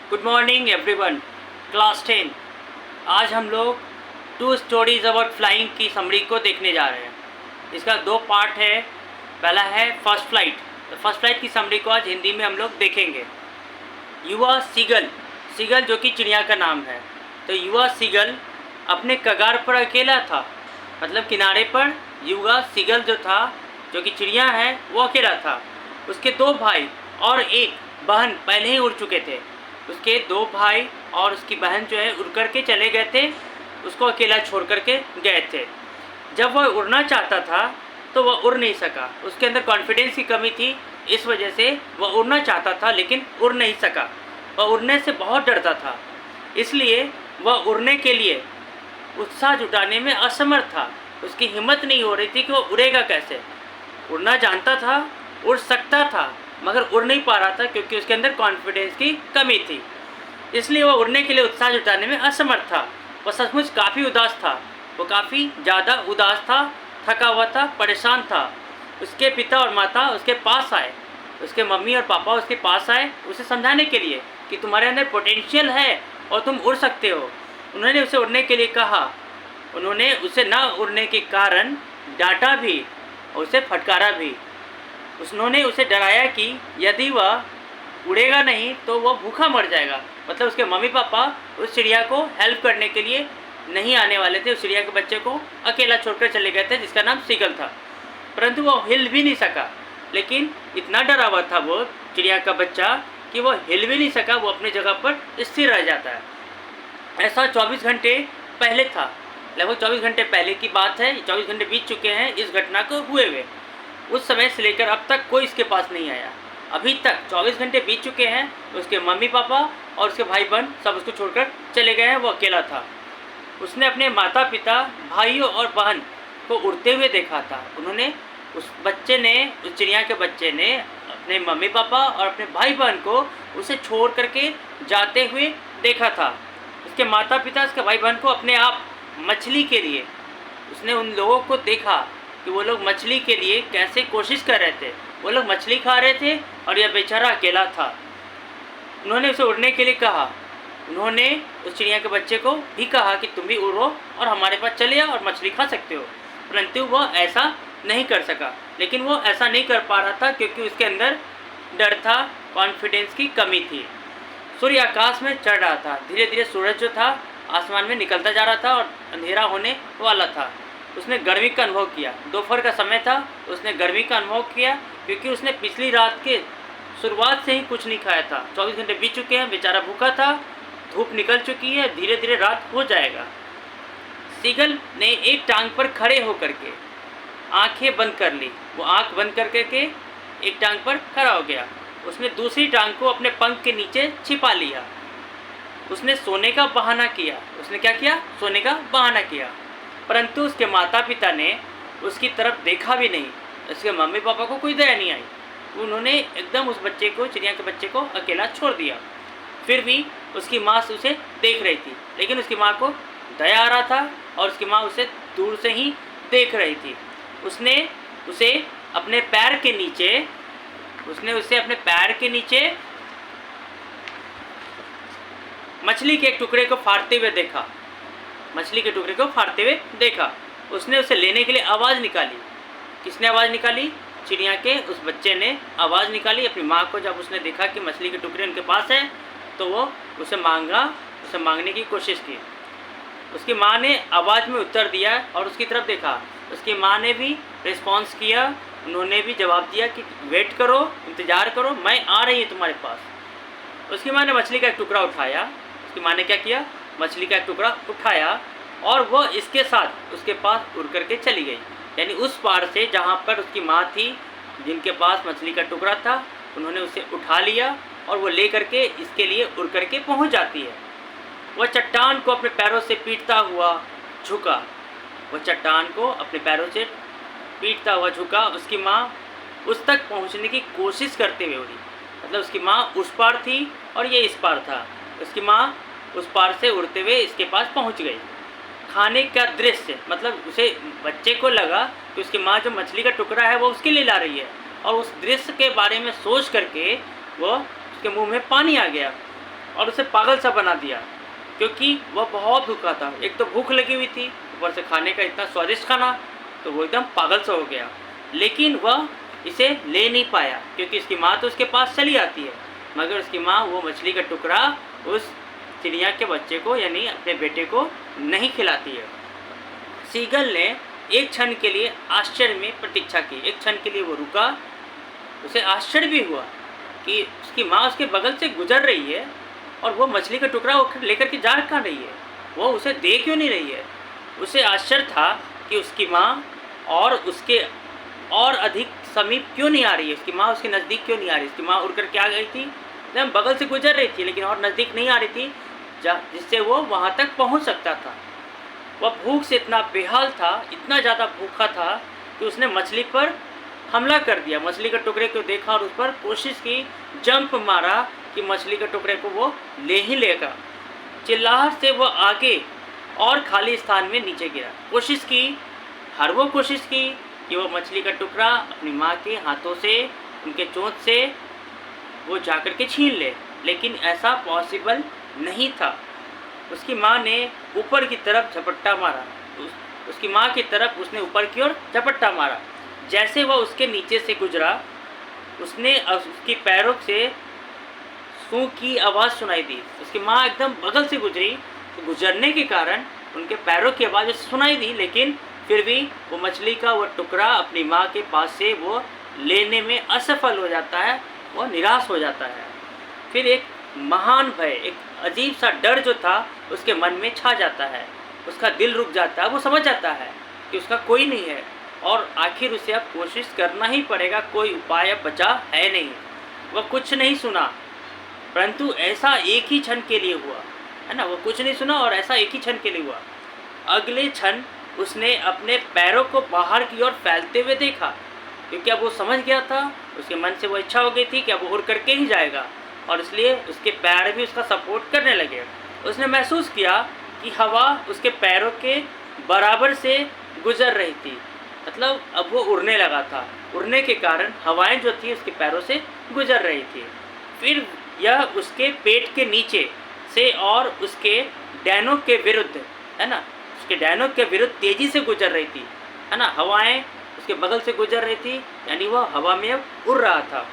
Good morning everyone. Class 10। आज हम लोग टू स्टोरीज अबाउट फ्लाइंग की समरी को देखने जा रहे हैं। इसका दो पार्ट है। पहला है फर्स्ट फ्लाइट। तो फर्स्ट फ्लाइट की समरी को आज हिंदी में हम लोग देखेंगे। युवा सीगल, सीगल जो कि चिड़िया का नाम है। तो युवा सीगल अपने कगार पर अकेला था, मतलब किनारे पर युवा सीगल जो था, जो कि चिड़िया है, वो अकेला था। उसके दो भाई और एक बहन पहले ही उड़ चुके थे। उसके दो भाई और उसकी बहन जो है उड़ कर के चले गए थे, उसको अकेला छोड़ कर के गए थे। जब वह उड़ना चाहता था तो वह उड़ नहीं सका। उसके अंदर कॉन्फिडेंस की कमी थी, इस वजह से वह उड़ना चाहता था लेकिन उड़ नहीं सका। वह उड़ने से बहुत डरता था, इसलिए वह उड़ने के लिए उत्साह जुटाने में असमर्थ था। उसकी हिम्मत नहीं हो रही थी कि वह उड़ेगा कैसे। उड़ना जानता था, उड़ सकता था, मगर उड़ नहीं पा रहा था क्योंकि उसके अंदर कॉन्फिडेंस की कमी थी। इसलिए वह उड़ने के लिए उत्साह जुटाने में असमर्थ था। वह सचमुच काफ़ी उदास था। वो काफ़ी ज़्यादा उदास था, थका हुआ था, परेशान था। उसके पिता और माता उसके पास आए, उसके मम्मी और पापा उसके पास आए उसे समझाने के लिए कि तुम्हारे अंदर पोटेंशियल है और तुम उड़ सकते हो। उन्होंने उसे उड़ने के लिए कहा। उन्होंने उसे न उड़ने के कारण डांटा भी और उसे फटकारा भी। उन्होंने उसे डराया कि यदि वह उड़ेगा नहीं तो वह भूखा मर जाएगा। मतलब उसके मम्मी पापा उस चिड़िया को हेल्प करने के लिए नहीं आने वाले थे। उस चिड़िया के बच्चे को अकेला छोड़कर चले गए थे, जिसका नाम सीगल था। परंतु वह हिल भी नहीं सका। लेकिन इतना डरा हुआ था वो चिड़िया का बच्चा कि वह हिल भी नहीं सका। वो अपनी जगह पर स्थिर रह जाता है। ऐसा 24 घंटे पहले था, लगभग 24 घंटे पहले की बात है। 24 घंटे बीत चुके हैं इस घटना को हुए हुए। उस समय से लेकर अब तक कोई इसके पास नहीं आया। अभी तक 24 घंटे बीत चुके हैं। उसके मम्मी पापा और उसके भाई बहन सब उसको छोड़कर चले गए हैं। वो अकेला था। उसने अपने माता पिता, भाइयों और बहन को उड़ते हुए देखा था। उन्होंने उस चिड़िया के बच्चे ने अपने मम्मी पापा और अपने भाई बहन को उसे छोड़ करके जाते हुए देखा था। उसके माता पिता, उसके भाई बहन को अपने आप मछली के लिए, उसने उन लोगों को देखा कि वो लोग मछली के लिए कैसे कोशिश कर रहे थे। वो लोग मछली खा रहे थे और यह बेचारा अकेला था। उन्होंने उसे उड़ने के लिए कहा। उन्होंने उस चिड़िया के बच्चे को भी कहा कि तुम भी उड़ो और हमारे पास चले आओ और मछली खा सकते हो। परंतु वह ऐसा नहीं कर सका। लेकिन वो ऐसा नहीं कर पा रहा था क्योंकि उसके अंदर डर था, कॉन्फिडेंस की कमी थी। सूर्य आकाश में चढ़ रहा था। धीरे धीरे सूरज जो था आसमान में निकलता जा रहा था और अंधेरा होने वाला था। उसने गर्मी का अनुभव किया। दोपहर का समय था। उसने गर्मी का अनुभव किया क्योंकि उसने पिछली रात के शुरुआत से ही कुछ नहीं खाया था। 24 घंटे बीत चुके हैं, बेचारा भूखा था। धूप निकल चुकी है, धीरे धीरे रात हो जाएगा। सीगल ने एक टांग पर खड़े होकर के आंखें बंद कर ली। वो आंख बंद करके एक टांग पर खड़ा हो गया। उसने दूसरी टांग को अपने पंख के नीचे छिपा लिया। उसने सोने का बहाना किया। उसने क्या किया? सोने का बहाना किया। परंतु उसके माता पिता ने उसकी तरफ देखा भी नहीं। उसके मम्मी पापा को कोई दया नहीं आई। उन्होंने एकदम उस बच्चे को, चिड़िया के बच्चे को अकेला छोड़ दिया। फिर भी उसकी माँ उसे देख रही थी, लेकिन उसकी माँ को दया आ रहा था और उसकी माँ उसे दूर से ही देख रही थी। उसने उसे अपने पैर के नीचे मछली के एक टुकड़े को फाड़ते हुए देखा। उसने उसे लेने के लिए आवाज़ निकाली। किसने आवाज़ निकाली? चिड़िया के उस बच्चे ने आवाज़ निकाली अपनी माँ को। जब उसने देखा कि मछली के टुकड़े उनके पास है तो वो उसे मांगने की कोशिश की। उसकी माँ ने आवाज़ में उत्तर दिया और उसकी तरफ देखा। उसकी माँ ने भी रिस्पॉन्स किया। उन्होंने भी जवाब दिया कि वेट करो, इंतज़ार करो, मैं आ रही हूँ तुम्हारे पास। उसकी माँ ने मछली का एक टुकड़ा उठाया। उसकी माँ ने क्या किया? मछली का एक टुकड़ा उठाया और वह इसके साथ उसके पास उड़ करके चली गई। यानी उस पार से जहाँ पर उसकी माँ थी, जिनके पास मछली का टुकड़ा था, उन्होंने उसे उठा लिया और वो ले करके इसके लिए उड़ करके पहुँच जाती है। वह चट्टान को अपने पैरों से पीटता हुआ झुका। उसकी माँ उस तक पहुँचने की कोशिश करते हुए उड़ी। मतलब उसकी माँ उस पार थी और ये इस पार था। उसकी माँ उस पार से उड़ते हुए इसके पास पहुँच गई। खाने का दृश्य, मतलब उसे, बच्चे को लगा कि उसकी माँ जो मछली का टुकड़ा है वो उसके लिए ला रही है, और उस दृश्य के बारे में सोच करके वो उसके मुंह में पानी आ गया। और उसे पागल सा बना दिया, क्योंकि वह बहुत भूखा था। एक तो भूख लगी हुई थी, ऊपर से खाने का इतना स्वादिष्ट खाना, तो वो एकदम पागल सा हो गया। लेकिन वह इसे ले नहीं पाया, क्योंकि उसकी माँ तो उसके पास चली आती है, मगर उसकी माँ वो मछली का टुकड़ा उस चिड़िया के बच्चे को यानी अपने बेटे को नहीं खिलाती है। सीगल ने एक क्षण के लिए आश्चर्य में प्रतीक्षा की। एक क्षण के लिए वो रुका, उसे आश्चर्य भी हुआ कि उसकी माँ उसके बगल से गुजर रही है और वो मछली का टुकड़ा लेकर के जा कहाँ रही है, वो उसे दे क्यों नहीं रही है। उसे आश्चर्य था कि उसकी माँ और उसके और अधिक समीप क्यों नहीं आ रही है, उसकी माँ उसके नज़दीक क्यों नहीं आ रही। उसकी माँ उड़ कर के आ गई थी, एकदम बगल से गुजर रही थी, लेकिन और नज़दीक नहीं आ रही थी जिससे वो वहाँ तक पहुँच सकता था। वह भूख से इतना बेहाल था, इतना ज़्यादा भूखा था कि उसने मछली पर हमला कर दिया। मछली के टुकड़े को देखा और उस पर कोशिश की, जंप मारा कि मछली के टुकड़े को वो ले ही लेगा। चिल्लाहट से वो आगे और खाली स्थान में नीचे गिरा। हर वो कोशिश की कि वो मछली का टुकड़ा अपनी माँ के हाथों से, उनके चोंच से वो जाकर के छीन ले, लेकिन ऐसा पॉसिबल नहीं था। उसकी माँ ने ऊपर की तरफ झपट्टा मारा, उसकी माँ की तरफ उसने ऊपर की ओर झपट्टा मारा। जैसे वह उसके नीचे से गुजरा, उसके पैरों से सूं की आवाज़ सुनाई दी। उसकी माँ एकदम बगल से गुजरी, तो गुजरने के कारण उनके पैरों की आवाज़ सुनाई दी, लेकिन फिर भी वो मछली का वो टुकड़ा अपनी माँ के पास से वो लेने में असफल हो जाता है, वो निराश हो जाता है। फिर एक महान भय, एक अजीब सा डर जो था उसके मन में छा जाता है। उसका दिल रुक जाता है, वो समझ जाता है कि उसका कोई नहीं है और आखिर उसे अब कोशिश करना ही पड़ेगा, कोई उपाय अब बचा है नहीं। वह कुछ नहीं सुना, परंतु ऐसा एक ही क्षण के लिए हुआ, है ना। वो कुछ नहीं सुना और ऐसा एक ही क्षण के लिए हुआ। अगले क्षण उसने अपने पैरों को बाहर की ओर फैलते हुए देखा, क्योंकि अब वो समझ गया था, उसके मन से वो इच्छा हो गई थी कि अब वो उड़ करके ही जाएगा, और इसलिए उसके पैर भी उसका सपोर्ट करने लगे। उसने महसूस किया कि हवा उसके पैरों के बराबर से गुजर रही थी, मतलब अब वो उड़ने लगा था। उड़ने के कारण हवाएं जो थी उसके पैरों से गुजर रही थी। फिर यह उसके पेट के नीचे से और उसके डैनों के विरुद्ध, है ना, उसके डैनों के विरुद्ध तेज़ी से गुजर रही थी, है ना। हवाएं उसके बगल से गुजर रही थी, यानी वह हवा में अब उड़ रहा था।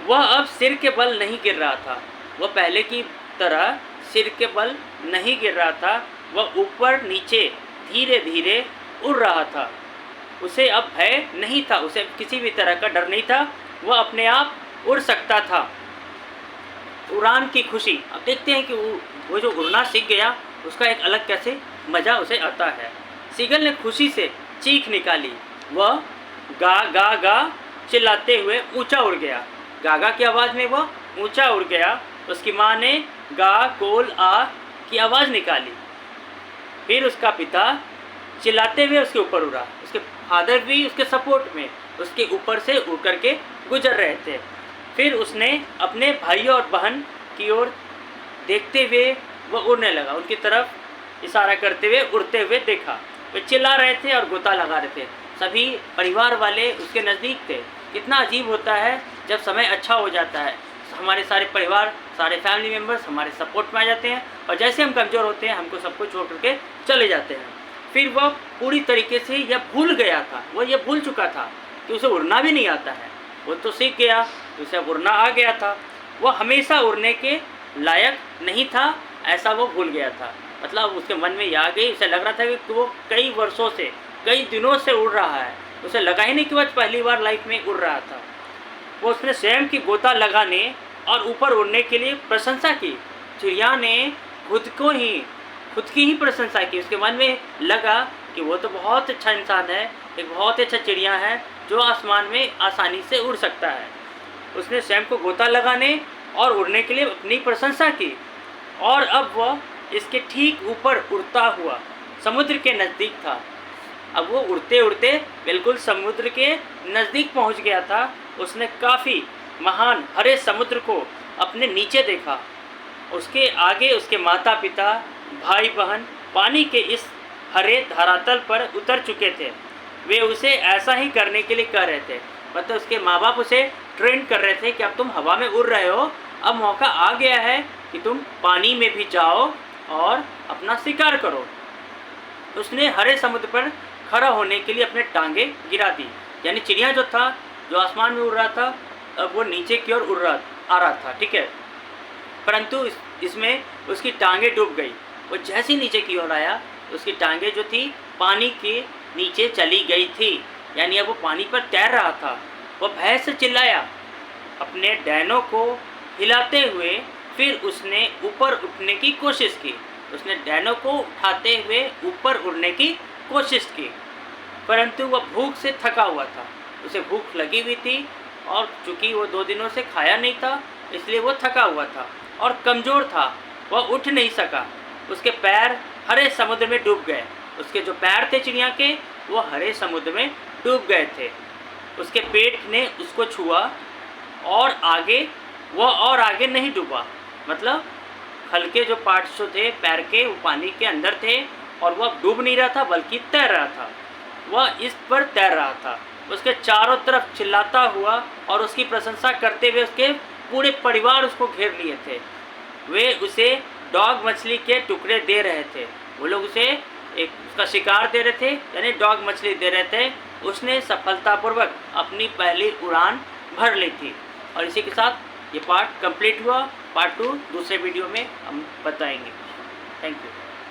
वह अब सिर के बल नहीं गिर रहा था, वह पहले की तरह सिर के बल नहीं गिर रहा था, वह ऊपर नीचे धीरे धीरे उड़ रहा था। उसे अब भय नहीं था, उसे किसी भी तरह का डर नहीं था, वह अपने आप उड़ सकता था। उड़ान की खुशी, अब देखते हैं कि वो जो उड़ना सीख गया उसका एक अलग कैसे मज़ा उसे आता है। सीगल ने खुशी से चीख निकाली, वह गा गा गा चिल्लाते हुए ऊंचा उड़ गया। गागा की आवाज़ में वह ऊंचा उड़ गया। उसकी माँ ने गा कोल आ की आवाज़ निकाली। फिर उसका पिता चिल्लाते हुए उसके ऊपर उड़ा, उसके फादर भी उसके सपोर्ट में उसके ऊपर से उड़ करके गुजर रहे थे। फिर उसने अपने भाइयों और बहन की ओर देखते हुए वह उड़ने लगा, उनकी तरफ इशारा करते हुए उड़ते हुए देखा। वे चिल्ला रहे थे और गोता लगा रहे थे, सभी परिवार वाले उसके नज़दीक थे। कितना अजीब होता है जब समय अच्छा हो जाता है, हमारे सारे परिवार, सारे फैमिली मेम्बर्स हमारे सपोर्ट में आ जाते हैं, और जैसे हम कमज़ोर होते हैं हमको सब कुछ छोड़ करके चले जाते हैं। फिर वह पूरी तरीके से यह भूल गया था, वह यह भूल चुका था कि उसे उड़ना भी नहीं आता है। वो तो सीख गया, उसे उड़ना आ गया था। वह हमेशा उड़ने के लायक नहीं था, ऐसा वो भूल गया था। मतलब उसके मन में यह आ गई, उसे लग रहा था कि वो कई वर्षों से, कई दिनों से उड़ रहा है, उसे लगा ही नहीं कि वह पहली बार लाइफ में उड़ रहा था। वो उसने स्वयं की गोता लगाने और ऊपर उड़ने के लिए प्रशंसा की। चिड़िया ने खुद की ही प्रशंसा की। उसके मन में लगा कि वो तो बहुत अच्छा इंसान है, एक बहुत अच्छा चिड़िया है जो आसमान में आसानी से उड़ सकता है। उसने स्वयं को गोता लगाने और उड़ने के लिए अपनी प्रशंसा की, और अब वह इसके ठीक ऊपर उड़ता हुआ समुद्र के नज़दीक था। अब वो उड़ते उड़ते बिल्कुल समुद्र के नज़दीक पहुंच गया था। उसने काफ़ी महान हरे समुद्र को अपने नीचे देखा। उसके आगे उसके माता पिता, भाई बहन पानी के इस हरे धरातल पर उतर चुके थे। वे उसे ऐसा ही करने के लिए कह रहे थे, मतलब उसके माँ बाप उसे ट्रेन कर रहे थे कि अब तुम हवा में उड़ रहे हो, अब मौका आ गया है कि तुम पानी में भी जाओ और अपना शिकार करो। उसने हरे समुद्र पर खड़ा होने के लिए अपने टांगे गिरा दी। यानी चिड़िया जो था, जो आसमान में उड़ रहा था, अब वो नीचे की ओर आ रहा था, ठीक है। परंतु इसमें उसकी टांगे डूब गई। वो जैसे ही नीचे की ओर आया, उसकी टांगे जो थी पानी के नीचे चली गई थी। यानी अब वो पानी पर तैर रहा था। वो भय से चिल्लाया, अपने डैनों को हिलाते हुए फिर उसने ऊपर उठने की कोशिश की। उसने डैनों को उठाते हुए ऊपर उड़ने की कोशिश की, परंतु वह भूख से थका हुआ था। उसे भूख लगी हुई थी और चूँकि वो 2 दिनों से खाया नहीं था, इसलिए वो थका हुआ था और कमज़ोर था। वह उठ नहीं सका। उसके पैर हरे समुद्र में डूब गए। उसके जो पैर थे चिड़िया के, वो हरे समुद्र में डूब गए थे। उसके पेट ने उसको छुआ और आगे नहीं डूबा। मतलब हल्के जो पार्ट्स जो थे पैर के, वो पानी के अंदर थे और वह डूब नहीं रहा था बल्कि तैर रहा था। वह इस पर तैर रहा था। उसके चारों तरफ चिल्लाता हुआ और उसकी प्रशंसा करते हुए उसके पूरे परिवार उसको घेर लिए थे। वे उसे डॉग मछली के टुकड़े दे रहे थे। वो लोग उसे उसका शिकार दे रहे थे, यानी डॉग मछली दे रहे थे। उसने सफलतापूर्वक अपनी पहली उड़ान भर ली थी। और इसी के साथ ये पार्ट कंप्लीट हुआ। पार्ट 2 दूसरे वीडियो में हम बताएंगे। Thank you.